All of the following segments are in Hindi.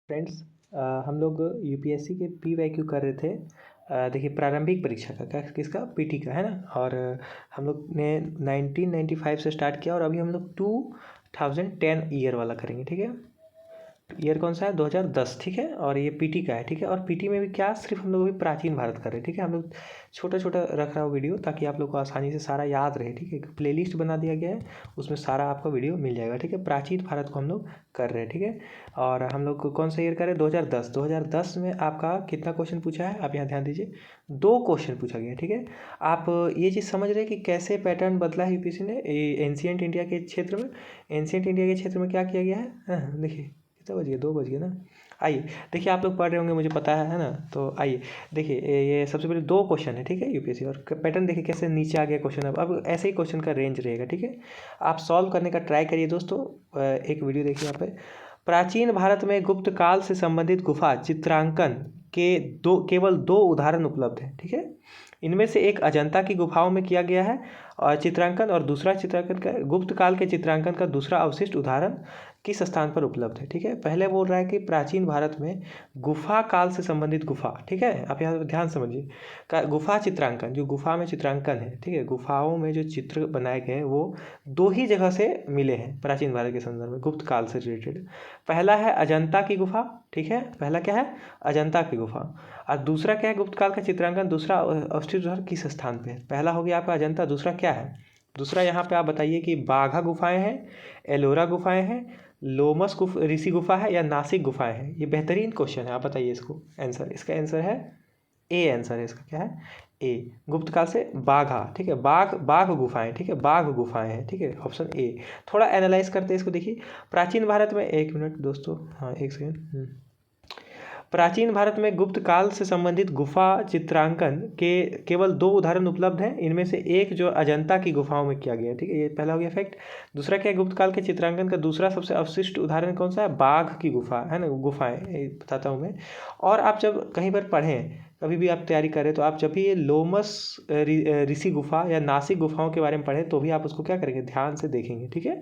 फ्रेंड्स, हम लोग यूपीएससी के पीवाईक्यू कर रहे थे। देखिए, प्रारंभिक परीक्षा का किसका पीटी का है ना। और हम लोग ने 1995 से स्टार्ट किया और अभी हम लोग 2010 ईयर वाला करेंगे। ठीक है, ईयर कौन सा है? 2010। ठीक है, और ये पीटी का है। ठीक है, और पीटी में भी क्या, सिर्फ हम लोग अभी प्राचीन भारत कर रहे हैं। ठीक है, हम लोग छोटा छोटा रख रहा हूँ वीडियो ताकि आप लोग को आसानी से सारा याद रहे। ठीक है, प्लेलिस्ट बना दिया गया है, उसमें सारा आपका वीडियो मिल जाएगा। ठीक है, प्राचीन भारत को हम लोग कर रहे हैं। ठीक है, और हम लोग कौन सा ईयर कर रहे हैं? 2010। 2010 में आपका कितना क्वेश्चन पूछा है? आप यहाँ ध्यान दीजिए, 2 क्वेश्चन पूछा गया। ठीक है, आप ये चीज़ समझ रहे हैं कि कैसे पैटर्न बदला है यूपीएससी ने एंशिएंट इंडिया के क्षेत्र में। एंशिएंट इंडिया के क्षेत्र में क्या किया गया है? हाँ, देखिए कितना बज गया, 2 बज गए ना। आइए देखिए, आप लोग पढ़ रहे होंगे, मुझे पता है ना। तो आइए देखिए, ये सबसे पहले 2 क्वेश्चन है। ठीक है, यूपीएससी और पैटर्न देखिए कैसे नीचे आ गया क्वेश्चन। अब ऐसे ही क्वेश्चन का रेंज रहेगा। ठीक है, आप सॉल्व करने का ट्राई करिए दोस्तों। एक वीडियो देखिए यहाँ पे। प्राचीन भारत में गुप्त काल से संबंधित गुफा चित्रांकन के केवल दो उदाहरण उपलब्ध हैं। ठीक है, इनमें से एक अजंता की गुफाओं में किया गया है और चित्रांकन, और दूसरा चित्रांकन का गुप्त काल के चित्रांकन का दूसरा अवशिष्ट उदाहरण किस स्थान पर उपलब्ध है। ठीक है, पहले बोल रहा है कि प्राचीन भारत में गुफा काल से संबंधित गुफा। ठीक है, आप यहाँ ध्यान समझिए, का गुफा चित्रांकन, जो गुफा में चित्रांकन है। ठीक है, गुफाओं में जो चित्र बनाए गए हैं वो 2 ही जगह से मिले हैं प्राचीन भारत के संदर्भ में, गुप्त काल से रिलेटेड। पहला है अजंता की गुफा। ठीक है, पहला क्या है? अजंता की गुफा। और दूसरा क्या है? गुप्त काल का चित्रांकन दूसरा अवशिष्ट उदाहरण किस स्थान पे है? पहला हो गया आपका अजंता, दूसरा क्या है? दूसरा यहाँ पे आप बताइए कि बाघा गुफाएं हैं, एलोरा गुफाएं हैं, लोमस ऋषि गुफा है, या नासिक गुफाएं हैं। ये बेहतरीन क्वेश्चन है, आप बताइए इसको आंसर। इसका आंसर है ए। आंसर है इसका क्या है? ए। गुप्त काल से बाघा। ठीक है, बाघ गुफाएं। ठीक है, बाघ गुफाएं हैं। ठीक है, ऑप्शन ए। थोड़ा एनालाइज करते हैं इसको। देखिए, प्राचीन भारत में, एक मिनट दोस्तों, हाँ एक सेकेंड। प्राचीन भारत में गुप्त काल से संबंधित गुफा चित्रांकन के केवल 2 उदाहरण उपलब्ध हैं। इनमें से एक जो अजंता की गुफाओं में किया गया है। ठीक है, ये पहला हो गया फैक्ट। दूसरा क्या है? गुप्त काल के चित्रांकन का दूसरा सबसे अवशिष्ट उदाहरण कौन सा है? बाघ की गुफा है ना, गुफाएं बताता हूँ मैं। और आप जब कहीं पर पढ़ें, कभी भी आप तैयारी करें, तो आप जब भी ये लोमस ऋषि गुफा या नासिक गुफाओं के बारे में पढ़ें तो भी आप उसको क्या करेंगे? ध्यान से देखेंगे। ठीक है,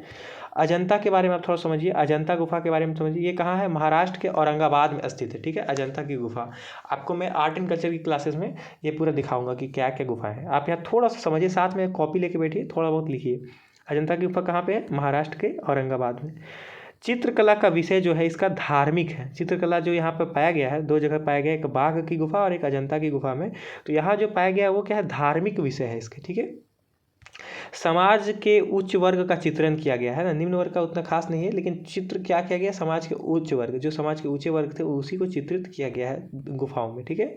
अजंता के बारे में आप थोड़ा समझिए, अजंता गुफा के बारे में समझिए। ये कहाँ है? महाराष्ट्र के औरंगाबाद में स्थित है। ठीक है, अजंता की गुफा। आपको मैं आर्ट एंड कल्चर की क्लासेस में ये पूरा दिखाऊंगा कि क्या क्या गुफा है। आप यहाँ थोड़ा सा समझिए, साथ में कॉपी लेके बैठिए, थोड़ा बहुत लिखिए। अजंता की गुफा कहाँ पे है? महाराष्ट्र के औरंगाबाद में। चित्रकला का विषय जो है इसका धार्मिक है। चित्रकला जो यहाँ पर पाया गया है, 2 जगह पाया गया है, एक बाघ की गुफा और एक अजंता की गुफा में। तो यहाँ जो पाया गया है वो क्या है? धार्मिक विषय है इसके। ठीक है, समाज के उच्च वर्ग का चित्रण किया गया है ना, निम्न वर्ग का उतना खास नहीं है, लेकिन चित्र क्या किया गया? समाज के उच्च वर्ग, जो समाज के ऊंचे वर्ग थे उसी को चित्रित किया गया है गुफाओं में। ठीक है,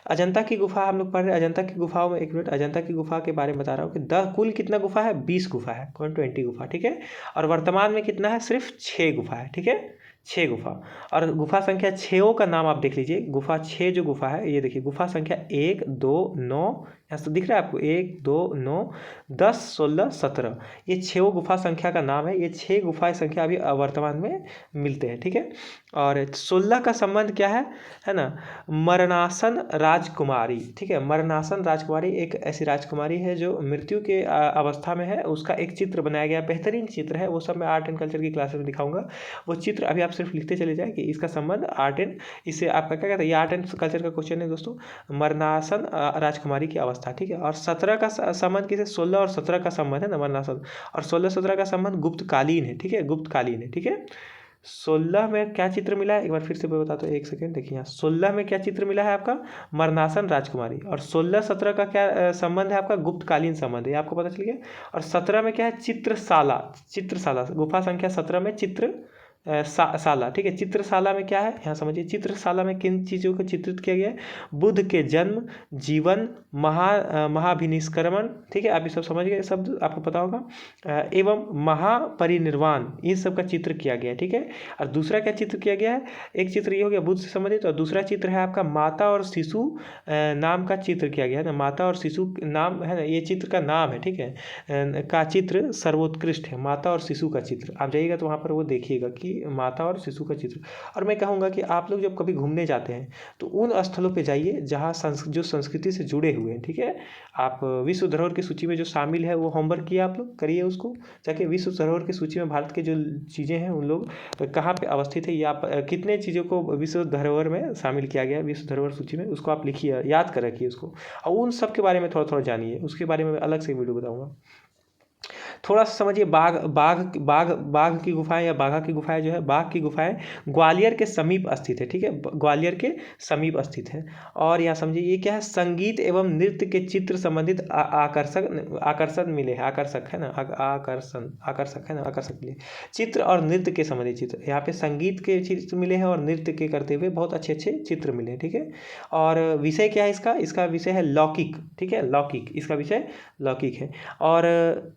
अजंता की गुफा हम लोग पढ़ रहे हैं। अजंता की गुफाओं में, एक मिनट, अजंता की गुफा के बारे में बता रहा हूँ कि कुल कितना गुफा है? 20 गुफा है, 20 गुफा। ठीक है, और वर्तमान में कितना है? सिर्फ 6 गुफा है। ठीक है, 6 गुफा। और गुफा संख्या 6 का नाम आप देख लीजिए। गुफा 6 जो गुफा है, ये देखिए, गुफा संख्या 1, 2, 9, यहाँ से दिख रहा है आपको, 1, 2, 9, 10, 16, 17, ये 6 गुफा संख्या का नाम है। ये 6 गुफा संख्या अभी वर्तमान में मिलते हैं। ठीक है, और 16 का संबंध क्या है ना? मरणासन राजकुमारी। ठीक है, मरणासन राजकुमारी एक ऐसी राजकुमारी है जो मृत्यु के अवस्था में है, उसका एक चित्र बनाया गया, बेहतरीन चित्र है। वो सब मैं आर्ट एंड कल्चर की क्लासेस में दिखाऊंगा। वो चित्र अभी आप सिर्फ लिखते चले जाए कि इसका संबंध आर्ट एंड, इससे आपका क्या कहता है? ये आर्ट एंड कल्चर का क्वेश्चन है दोस्तों, मरणासन राजकुमारी की अवस्था। ठीक है, और 17 का संबंध किसे? 16 और 17 का संबंध है ना, मरणासन, और 16-17 का संबंध गुप्तकालीन है। ठीक है, गुप्तकालीन है। ठीक है, 16 में क्या चित्र मिला है? एक बार फिर से मैं बताता हूँ, एक सेकेंड। देखिए यहाँ 16 में क्या चित्र मिला है आपका? मरणासन राजकुमारी। और 16-17 का क्या संबंध है आपका? गुप्तकालीन संबंध है, आपको पता चल गया। और 17 में क्या है? चित्रशाला। चित्रशाला गुफा संख्या 17 में शाला। ठीक है, चित्रशाला में क्या है? यहाँ समझिए, चित्रशाला में किन चीज़ों को चित्रित किया गया है? बुद्ध के जन्म, जीवन, महाभिनिष्क्रमण। ठीक है, आप ये सब समझ गए, शब्द आपको पता होगा, एवं महापरिनिर्वाण, इन सब का चित्र किया गया है। ठीक है, और दूसरा क्या चित्र किया गया है? एक चित्र ये हो गया बुद्ध से संबंधित, और दूसरा चित्र है आपका माता और शिशु नाम का चित्र किया गया है ना, माता और शिशु नाम है ना, ये चित्र का नाम है। ठीक है, का चित्र सर्वोत्कृष्ट है, माता और शिशु का चित्र। आप जाइएगा तो वहाँ पर वो देखिएगा कि की माता और शिशु का चित्र। और मैं कहूँगा कि आप लोग जब कभी घूमने जाते हैं तो उन स्थलों पे जाइए जहाँ जो संस्कृति से जुड़े हुए हैं, ठीक है। आप विश्व धरोहर की सूची में जो शामिल है वो होमवर्क किया आप लोग, करिए उसको जाके। विश्व धरोहर की सूची में भारत के जो चीज़ें हैं उन लोग कहाँ पे अवस्थित है, या कितने चीज़ों को विश्व धरोहर में शामिल किया गया है विश्व धरोहर सूची में, उसको आप लिखिए, याद कर रखिए उसको, और उन सब के बारे में थोड़ा थोड़ा जानिए। उसके बारे में अलग से वीडियो बताऊँगा। थोड़ा सा समझिए, बाघ बाघ बाघ बाघ की गुफाएं या बाघा की गुफाएं जो है, बाघ की गुफाएं ग्वालियर के समीप स्थित है, ठीक है, ग्वालियर के समीप स्थित है। और यहाँ समझिए ये क्या है, संगीत एवं नृत्य के चित्र संबंधित आकर्षण मिले हैं, आकर्षक है ना, आकर्षक है ना, आकर्षक मिले चित्र और नृत्य के संबंधित चित्र। यहाँ पे संगीत के चित्र मिले हैं और नृत्य के करते हुए बहुत अच्छे अच्छे चित्र मिले हैं, ठीक है। और विषय क्या है इसका विषय है लौकिक, ठीक है, लौकिक, इसका विषय लौकिक है। और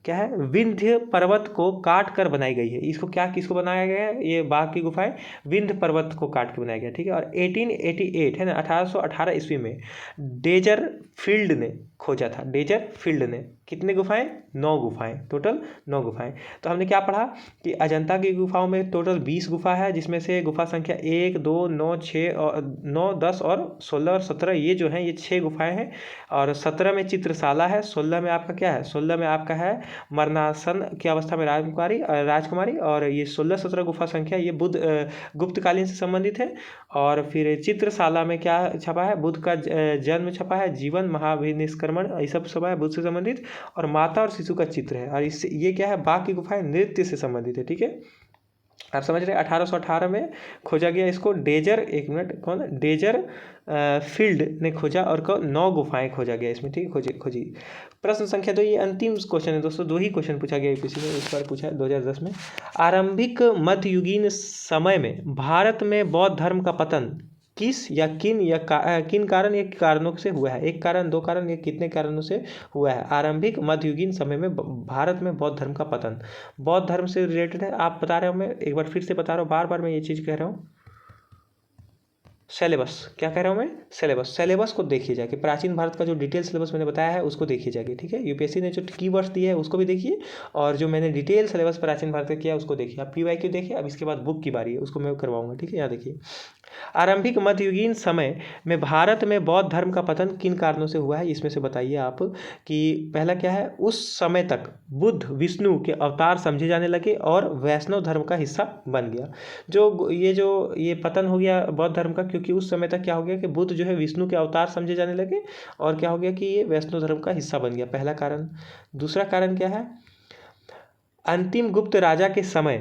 क्या है, विंध्य पर्वत को काट कर बनाई गई है। इसको किसको बनाया गया है, ये बाघ की गुफाएं विंध्य पर्वत को काट के बनाया गया, ठीक है। और 1888 है ना, 1818 ईस्वी में डेजर फील्ड ने खोजा था। डेजर फील्ड ने कितने गुफाएं, 9 गुफाएं, टोटल 9 गुफाएं। तो हमने क्या पढ़ा कि अजंता की गुफाओं में टोटल 20 गुफा है, जिसमें से गुफा संख्या 1, 2, 9, 6 और 9, 10 और 16 और 17 ये जो हैं ये 6 गुफाएं हैं। और 17 में चित्रशाला है, 16 में आपका क्या है, 16 में आपका है मरणासन की अवस्था में राजकुमारी। और ये 16-17 गुफा संख्या ये गुप्तकालीन से संबंधित है। और फिर चित्रशाला में क्या छपा है, बुद्ध का जन्म छपा है, जीवन, महाभिनिष्क्रमण, ये सब छपा है बुद्ध से संबंधित। और माता और शिशु का चित्र है। और इससे ये क्या है, बाघ की गुफाएं नृत्य से संबंधित है, ठीक है। आप समझ रहे हैं, 1818 में खोजा गया इसको। डेजर फील्ड ने खोजा और 9 गुफाएं खोजा गया इसमें, ठीक है, खोजी। प्रश्न संख्या 2, ये अंतिम क्वेश्चन है दोस्तों, 2 ही क्वेश्चन पूछा गया यूपीएससी में, इस बार पूछा है 2010 में। आरंभिक मध्ययुगीन समय में भारत में बौद्ध धर्म का पतन किस या किन कारण या कारणों से हुआ है। 1 कारण, 2 कारण या कितने कारणों से हुआ है। आरंभिक मध्ययुगीन समय में भारत में बौद्ध धर्म का पतन बौद्ध धर्म से रिलेटेड है। आप बता रहे हो, मैं एक बार फिर से बता रहा हूँ, बार बार मैं ये चीज़ कह रहा हूँ। सिलेबस, क्या कह रहा हूँ मैं, सिलेबस को देखिए जाके, प्राचीन भारत का जो डिटेल सिलेबस मैंने बताया है उसको देखिए जाके, ठीक है। यूपीएससी ने जो कीवर्ड्स दिए है उसको भी देखिए, और जो मैंने डिटेल सिलेबस प्राचीन भारत का किया उसको देखिए। आप पीवाईक्यू देखिए। अब इसके बाद बुक की बारी है, उसको मैं करवाऊंगा, ठीक है। यहाँ देखिए, आरंभिक मध्ययुगीन समय में भारत में बौद्ध धर्म का पतन किन कारणों से हुआ है, इसमें से बताइए आप। कि पहला क्या है, उस समय तक बुद्ध विष्णु के अवतार समझे जाने लगे और वैष्णव धर्म का हिस्सा बन गया। जो ये पतन हो गया बौद्ध धर्म का, क्योंकि उस समय तक क्या हो गया कि बुद्ध जो है विष्णु के अवतार समझे जाने लगे, और क्या हो गया कि ये वैष्णव धर्म का हिस्सा बन गया, पहला कारण। दूसरा कारण क्या है, अंतिम गुप्त राजा के समय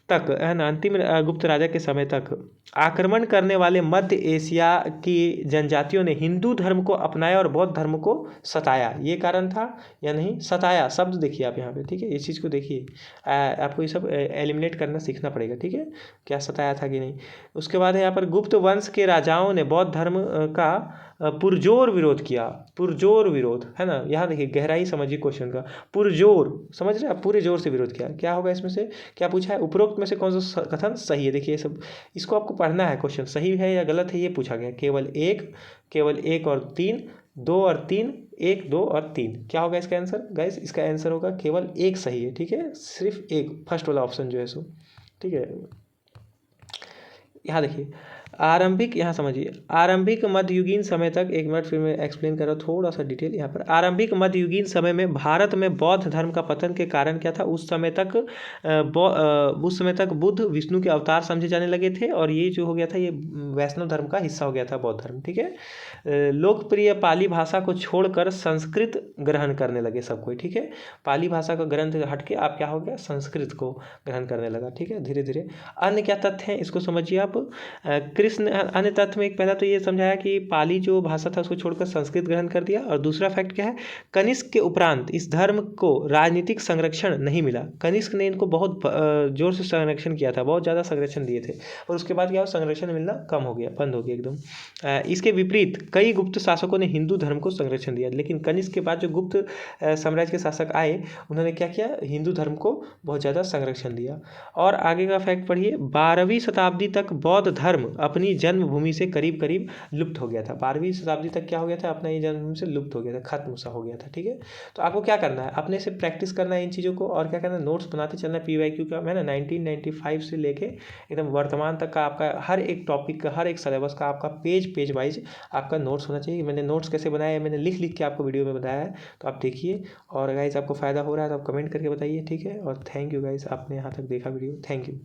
तक, है ना, अंतिम गुप्त राजा के समय तक आक्रमण करने वाले मध्य एशिया की जनजातियों ने हिंदू धर्म को अपनाया और बौद्ध धर्म को सताया। ये कारण था या नहीं, सताया शब्द देखिए आप यहाँ पे, ठीक है, इस चीज़ को देखिए। आपको ये सब एलिमिनेट करना सीखना पड़ेगा, ठीक है, क्या सताया था कि नहीं। उसके बाद यहाँ पर गुप्त वंश के राजाओं ने बौद्ध धर्म का पुरजोर विरोध किया, पुरजोर विरोध, है ना। यहाँ देखिए गहराई समझिए क्वेश्चन का, पुरजोर, समझ रहे हैं, पूरे जोर से विरोध किया। क्या होगा इसमें से, क्या पूछा है, उपरोक्त में से कौन सा कथन सही है। देखिए सब इसको आपको पढ़ना है, क्वेश्चन सही है या गलत है ये पूछा गया। केवल एक और 3, 2 और 3, 1, 2 और 3, क्या होगा इसका आंसर गाइस। इसका आंसर होगा केवल 1 सही है, ठीक है, सिर्फ 1, फर्स्ट वाला ऑप्शन जो है सो, ठीक है। यहाँ देखिए आरंभिक, यहाँ समझिए, आरंभिक मध्ययुगीन समय तक, 1 मिनट फिर मैं एक्सप्लेन कर रहा हूँ थोड़ा सा डिटेल यहाँ पर। आरंभिक मध्ययुगीन समय में भारत में बौद्ध धर्म का पतन के कारण क्या था, उस समय तक बुद्ध विष्णु के अवतार समझे जाने लगे थे, और ये जो हो गया था ये वैष्णव धर्म का हिस्सा हो गया था बौद्ध धर्म, ठीक है। लोकप्रिय पाली भाषा को छोड़कर संस्कृत ग्रहण करने लगे सब कोई, ठीक है। पाली भाषा का ग्रंथ हट के आप क्या हो गया, संस्कृत को ग्रहण करने लगा, ठीक है, धीरे धीरे। अन्य क्या तथ्य हैं इसको समझिए आप। कृष्ण, अन्य तथ्य में एक पहला तो ये समझाया कि पाली जो भाषा था उसको छोड़कर संस्कृत ग्रहण कर दिया। और दूसरा फैक्ट क्या है, कनिष्क के उपरांत इस धर्म को राजनीतिक संरक्षण नहीं मिला। कनिष्क ने इनको बहुत जोर से संरक्षण किया था, बहुत ज़्यादा संरक्षण दिए थे, और उसके बाद क्या संरक्षण मिलना कम हो गया, बंद हो गया एकदम। इसके विपरीत कई गुप्त शासकों ने हिंदू धर्म को संरक्षण दिया, लेकिन कनिष्क के बाद जो गुप्त साम्राज्य के शासक आए उन्होंने क्या किया, हिंदू धर्म को बहुत ज़्यादा संरक्षण दिया। और आगे का फैक्ट पढ़िए, 12वीं शताब्दी तक बौद्ध धर्म अपनी जन्मभूमि से करीब करीब लुप्त हो गया था। 12वीं शताब्दी तक क्या हो गया था, अपना ये जन्मभूमि से लुप्त हो गया था, खत्म सा हो गया था। ठीक है, तो आपको क्या करना है, अपने से प्रैक्टिस करना है इन चीज़ों को, और क्या करना है, नोट्स बनाते चलना है PYQ का। मैं ना 1995 से लेके एकदम वर्तमान तक का आपका हर एक टॉपिक का, हर एक सिलेबस का आपका पेज वाइज आपका नोट्स होना चाहिए। मैंने नोट्स कैसे बनाए मैंने लिख के आपको वीडियो में बताया है, तो आप देखिए। और गाइज आपको फ़ायदा हो रहा है तो आप कमेंट करके बताइए। ठीक है, और थैंक यू गाइज, आपने यहाँ तक देखा वीडियो, थैंक यू।